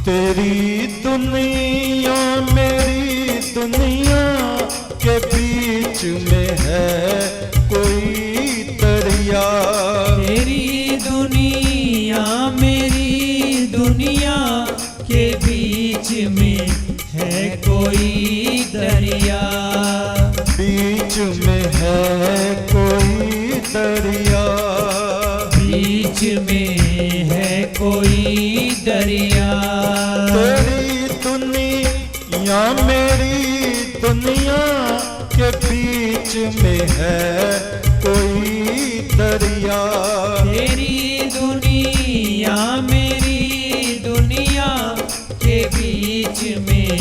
तेरी दुनिया मेरी दुनिया के बीच में है कोई दरिया। तेरी दुनिया मेरी दुनिया के बीच में है कोई दरिया। बीच में है कोई दरिया। बीच में है कोई दरिया। तेरी दुनिया मेरी दुनिया के बीच में है कोई दरिया। तेरी दुनिया मेरी दुनिया के बीच में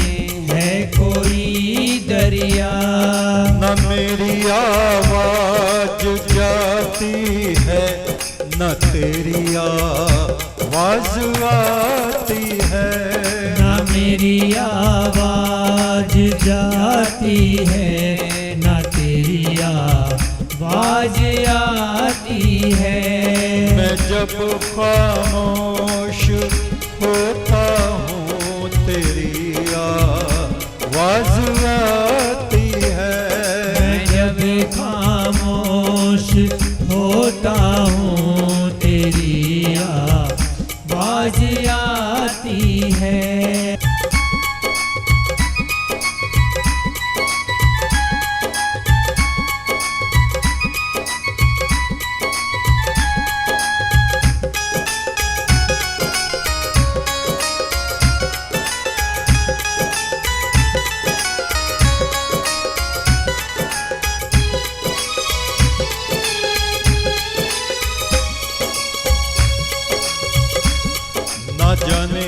है कोई दरिया। न मेरी आवाज जाती है न तेरी आवाज आती है। न मेरी आवाज जाती है न तेरी आवाज आती है। मैं जब खामोश होता हूँ तेरी आवाज आती है। मैं जब खामोश होता हूँ तेरी आवाज आती है। न जाने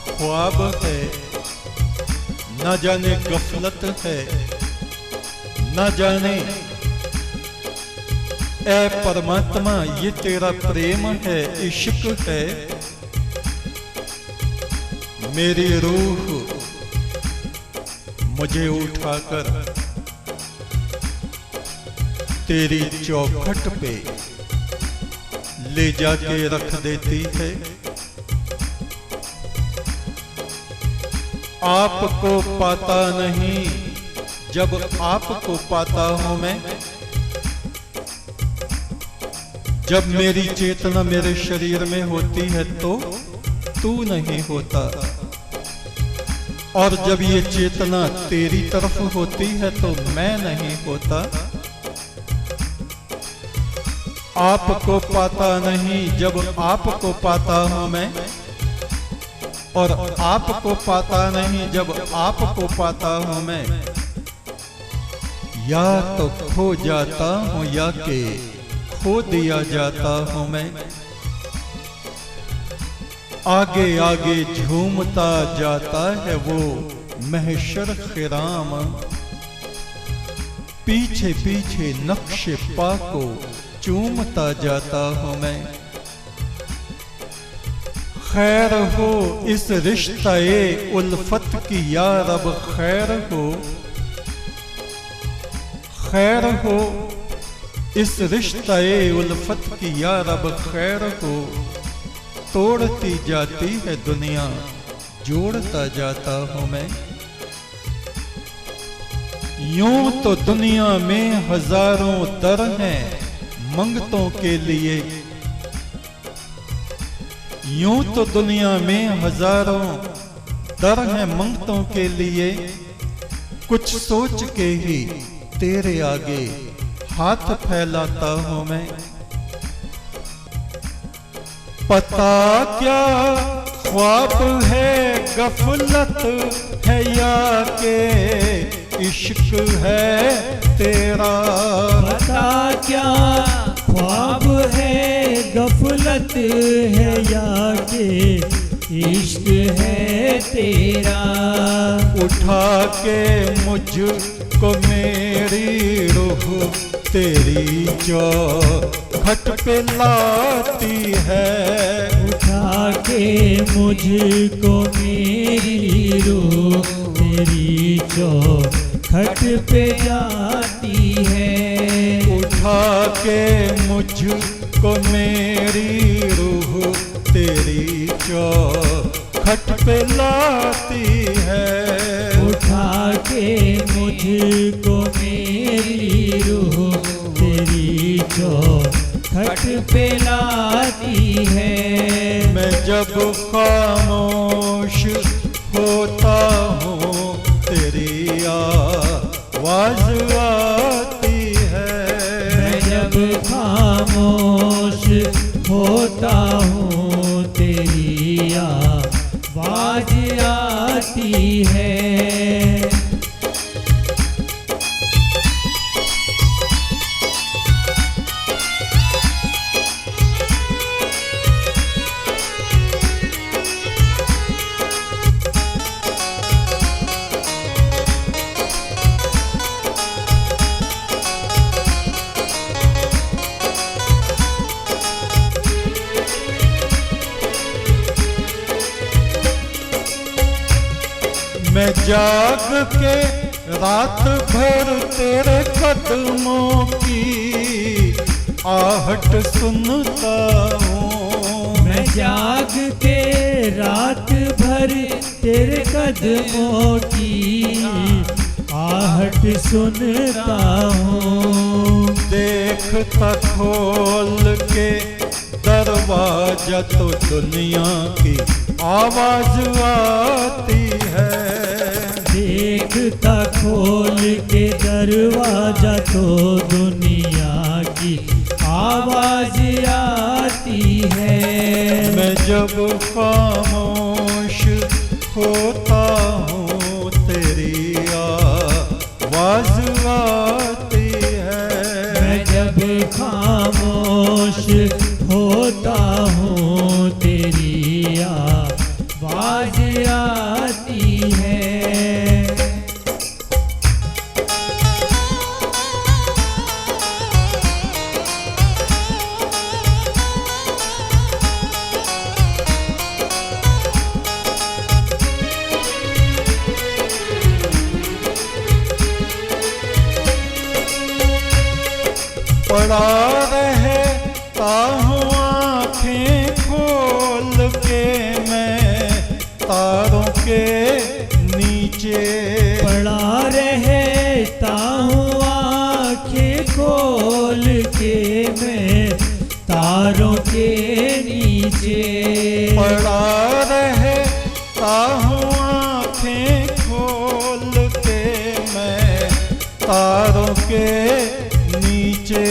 ख्वाब है न जाने गफलत है न जाने ऐ परमात्मा ये तेरा प्रेम है इश्क है। मेरी रूह मुझे उठाकर तेरी चौखट पे ले जाके रख देती है। आपको पाता नहीं जब आपको पाता हूं मैं। जब मेरी चेतना मेरे शरीर में होती है तो तू नहीं होता, और जब ये चेतना तेरी तरफ होती है तो मैं नहीं होता। आपको पाता नहीं जब आपको पाता हूं मैं, और आपको पाता नहीं जब आपको पाता हूं मैं। या तो खो जाता हूं या के खो दिया जाता हूं मैं। आगे आगे झूमता जाता है वो महशर खिराम, पीछे पीछे नक्शे पा को चूमता जाता हूं मैं। खैर हो इस रिश्ते उल्फत की या रब खैर हो। खैर हो इस रिश्ते उल्फत की या रब खैर हो। तोड़ती जाती है दुनिया जोड़ता जाता हूं मैं। यूं तो दुनिया में हजारों दर हैं मंगतों के लिए। यूं तो दुनिया में हजारों दर हैं मंगतों के लिए। कुछ सोच के ही तेरे आगे हाथ फैलाता हूं मैं। पता क्या ख्वाब है गफलत है या के इश्क है तेरा। पता क्या ख्वाब है गफलत है या के इश्क है तेरा। उठा के मुझको मेरी रूह तेरी चौखट पे लाती है। उठा के मुझको मेरी रूह तेरी चौखट पे जाती है। उठा के मुझको मेरी रूह तेरी चौखट खट पे लाती है। उठा के मुझको मेरी रूह तेरी चौखट पे लाती है। मैं जब खामोश होता हूँ तेरी आवाज आती है। मैं जब खामोश होता हूँ तेरी आवाज आती है। मैं जाग के रात भर तेरे कदमों की आहट सुनता हूँ। मैं जाग के रात भर तेरे कदमों की आहट सुनता हूँ। देखता खोल के दरवाजा तो दुनिया की आवाज आती है। देखता खोल के दरवाजा तो दुनिया की आवाज आती है। मैं जब खामोश होता हूँ तेरी आवाज आती है। मैं जब खामोश होता हूँ तेरी आवाज आती है। पड़ा रहता हूँ आँखें खोल के मैं तारों के नीचे। पड़ा रहता हूँ आँखें खोल के मैं तारों के नीचे। पड़ा रहता हूँ आँखें खोल के मैं तारों के नीचे।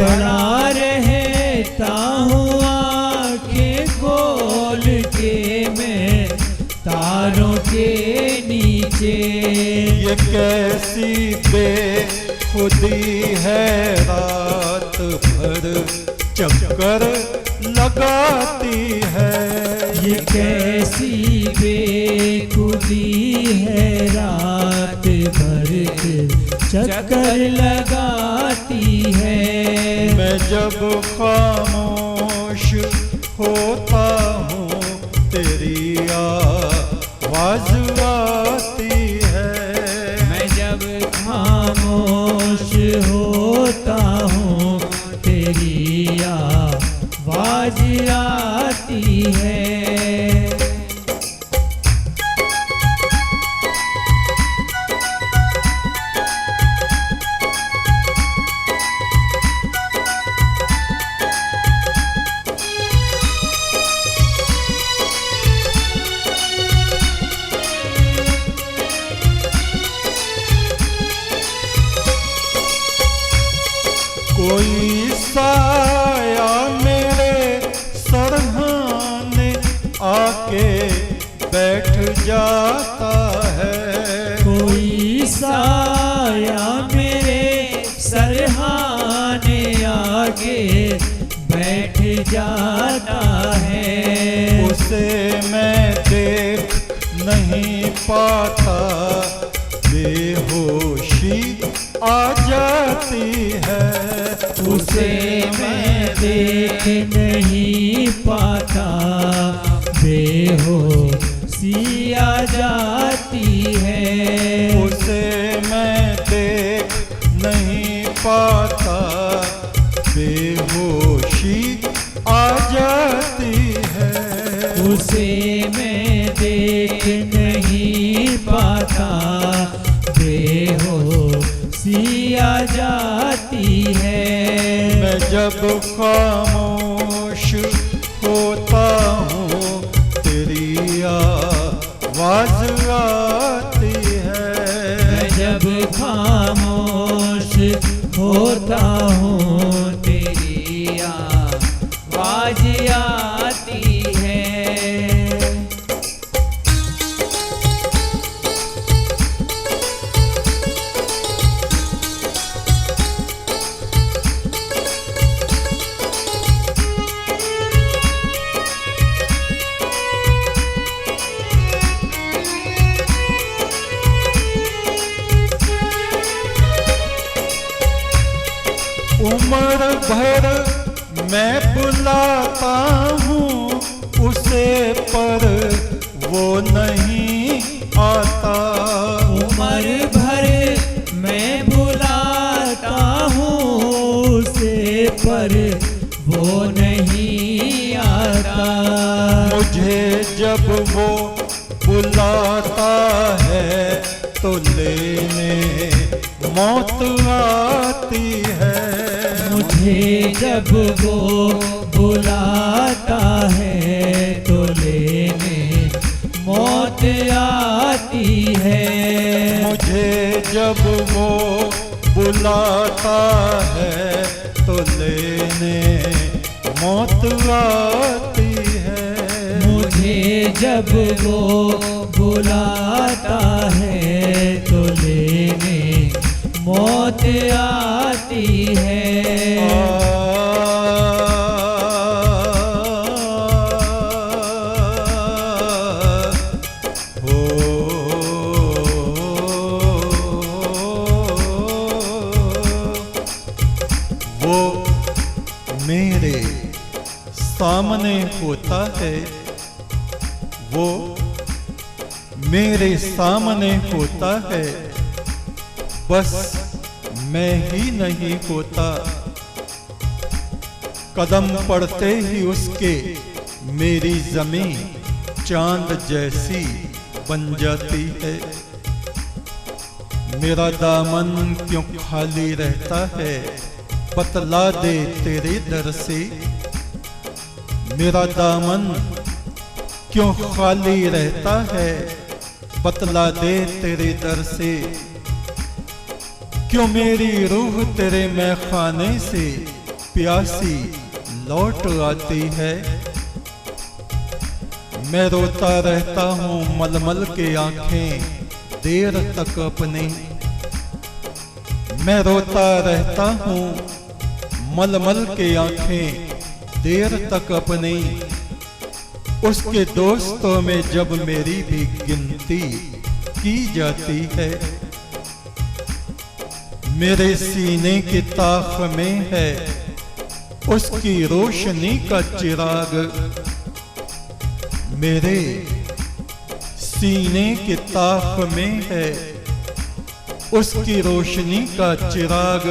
पड़ा रहता हूँ आँखें खोल के मैं तारों के नीचे। ये कैसी बेखुदी है रात भर चक्कर लगाती है। ये कैसी बेखुदी है रात भर चक्कर लगाती है। मैं जब खामोश होता हूँ तेरी आवाज आती है। मैं जब खामोश होता हूँ तेरी आवाज आती है। कोई साया मेरे सरहाने आके बैठ जाता है। कोई साया मेरे सरहाने आगे बैठ जाता है। उसे मैं देख नहीं पाता बेहोशी आ जाती है। उसे मैं देख नहीं पाता बेहोशी आ जाती है। उसे मैं देख नहीं पाता बेहोशी आ जाती है। उसे मैं जब खामोश होता हूँ तेरी आवाज आती है। मैं जब खामोश होता हूँ तेरी आवाज आती है। उम्र भर मैं बुलाता हूँ उसे पर वो नहीं आता। उम्र भर मैं बुलाता हूँ उसे पर वो नहीं आता। मुझे जब वो बुलाता है तो लेने मौत आती है। मुझे जब वो बुलाता है तो लेने मौत आती है। मुझे जब वो बुलाता है तो लेने मौत आती है। मुझे जब वो बुलाता है तो लेने मौत आती है। वो मेरे सामने होता है, वो मेरे सामने होता है, बस मैं ही नहीं होता। कदम पड़ते ही उसके मेरी जमीन चांद जैसी बन जाती है। मेरा दामन क्यों खाली रहता है, बतला दे तेरे दर से। मेरा दामन क्यों खाली रहता है, बतला दे तेरे दर से। क्यों मेरी रूह तेरे मैखाने से प्यासी लौट आती है। मैं रोता रहता हूँ मलमल के आंखें देर तक अपनी। मैं रोता रहता हूँ मलमल के आंखें देर तक अपनी। उसके दोस्तों में जब मेरी भी गिनती की जाती है। मेरे सीने की ताख में है उसकी रोशनी का चिराग। मेरे सीने की ताख में है उसकी रोशनी का चिराग।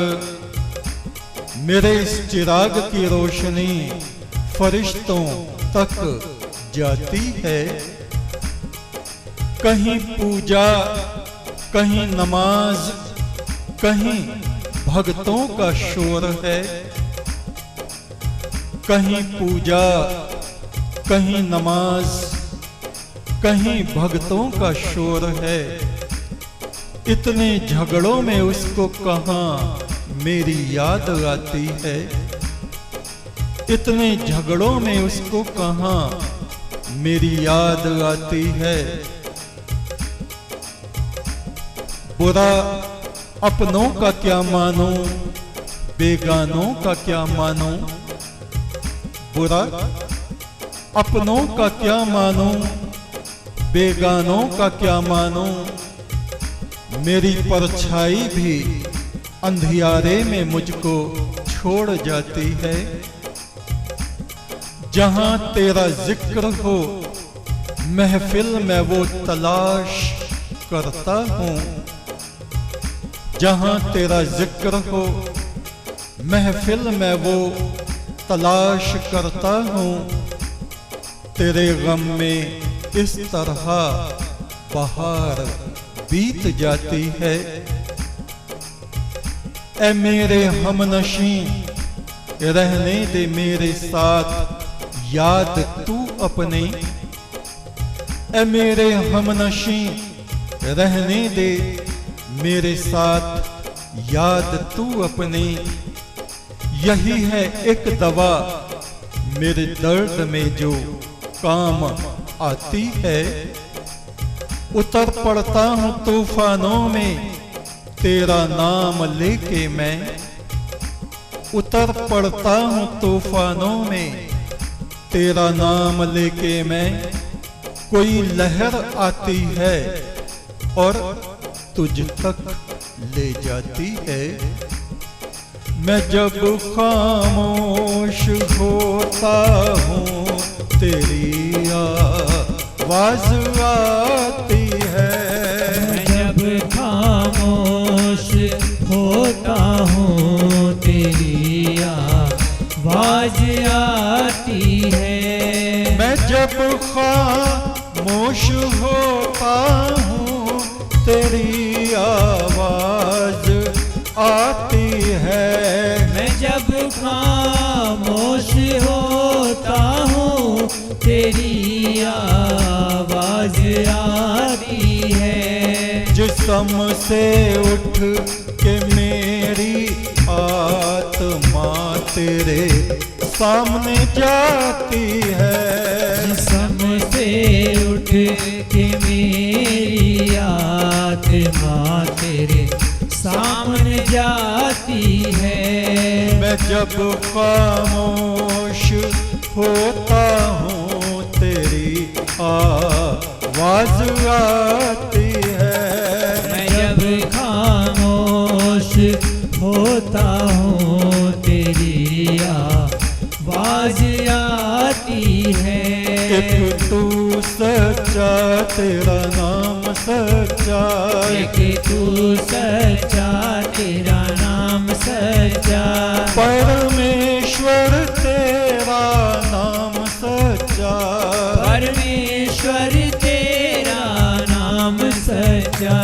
मेरे इस चिराग की रोशनी फरिश्तों तक जाती है। कहीं पूजा, कहीं नमाज, कहीं भक्तों का शोर है। कहीं पूजा, कहीं नमाज, कहीं भक्तों का शोर है। इतने झगड़ों में उसको कहाँ मेरी याद आती है। इतने झगड़ों में उसको कहाँ मेरी याद आती है। बुरा अपनों का क्या मानूं, बेगानों का क्या मानूं। बुरा अपनों का क्या मानूं, बेगानों का क्या मानूं। मेरी परछाई भी अंधियारे में मुझको छोड़ जाती है। जहां तेरा जिक्र हो महफिल में वो तलाश करता हूँ। जहां तेरा जिक्र हो महफिल में वो तलाश करता हूँ। तेरे गम में इस तरह बहार बीत जाती है। ऐ मेरे हमनशीं रहने दे मेरे साथ याद तू अपने, ए मेरे हमनशी रहने दे मेरे साथ याद तू अपने। यही है एक दवा मेरे दर्द में जो काम आती है। उतर पड़ता हूँ तूफानों में तेरा नाम लेके मैं, उतर पड़ता हूँ तूफानों में तेरा नाम लेके मैं। कोई लहर आती है और तुझ तक ले जाती है। मैं जब खामोश होता हूँ तेरी आवाज आती है। मैं जब खामोश होता हूँ तेरी आवाज आती है। मैं जब खामोश होता हूँ तेरी आवाज आती है। मैं जब खामोश होता हूँ तेरी आवाज आती है। जिस्म से उठ के मेरी आत्मा तेरे सामने जाती है। जिस्म से उठ के मेरी आत्मा तेरे सामने जाती है। मैं जब खामोश होता हूँ तेरी आवाज आती है। मैं जब खामोश होता हूँ तेरी आवाज आती है। एक तू सच्चा तेरा नाम सच्चा, एक तू सच्चा तेरा नाम सच्चा। परमेश्वर तेरा नाम सच्चा, परमेश्वर तेरा नाम सच्चा।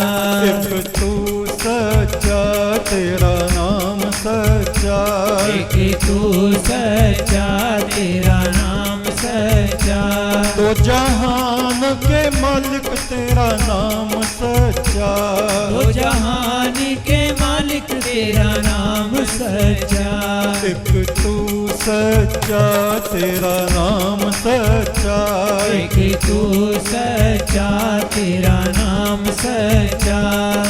एक तू सच्चा तेरा नाम सच्चा, एक तू सच्चा तेरा नाम सच्चा। तो जहान के मालिक तेरा नाम सच्चा, तो जहान के मालिक तेरा नाम सच्चा। एक तू सच्चा तेरा नाम सच्चा, एक तू सच्चा तेरा नाम सच्चा।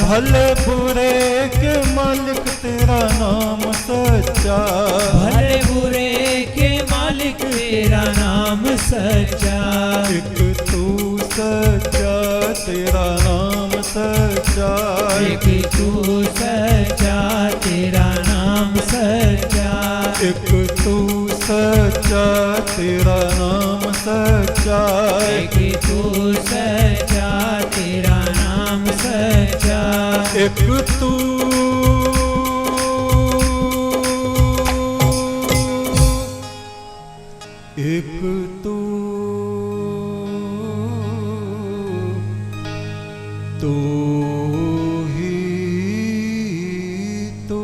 भले बुरे के मालिक तेरा नाम सच्चा, भले बुरे के मालिक तेरा नाम सच्चा। एक तू सच्चा तेरा नाम सच्चा, एक तू सच्चा तेरा नाम सच्चा। एक तू सच्चा तेरा नाम सच्चा, एक तू सच्चा तेरा नाम सच्चा। एक तू एक तू तू ही तू।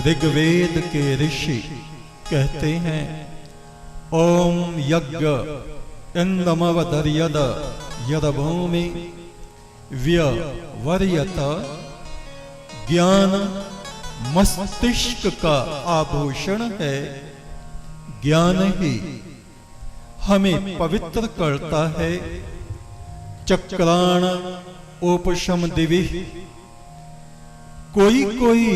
ऋग्वेद के ऋषि कहते हैं ओम यज्ञ इंदमवदर्यद यदभूमि व्यवर्यत। ज्ञान मस्तिष्क का आभूषण है। ज्ञान ही हमें पवित्र करता है। चक्राण उपशम दिवि। कोई कोई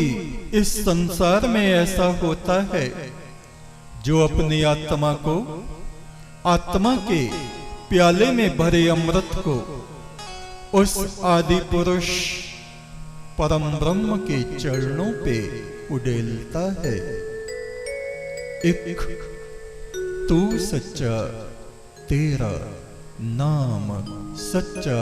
इस संसार में ऐसा होता है जो अपनी आत्मा को, आत्मा के प्याले में भरे अमृत को उस आदि पुरुष परम ब्रह्म के चरणों पे उड़ेलता है। एक तू सच्चा तेरा नाम सच्चा,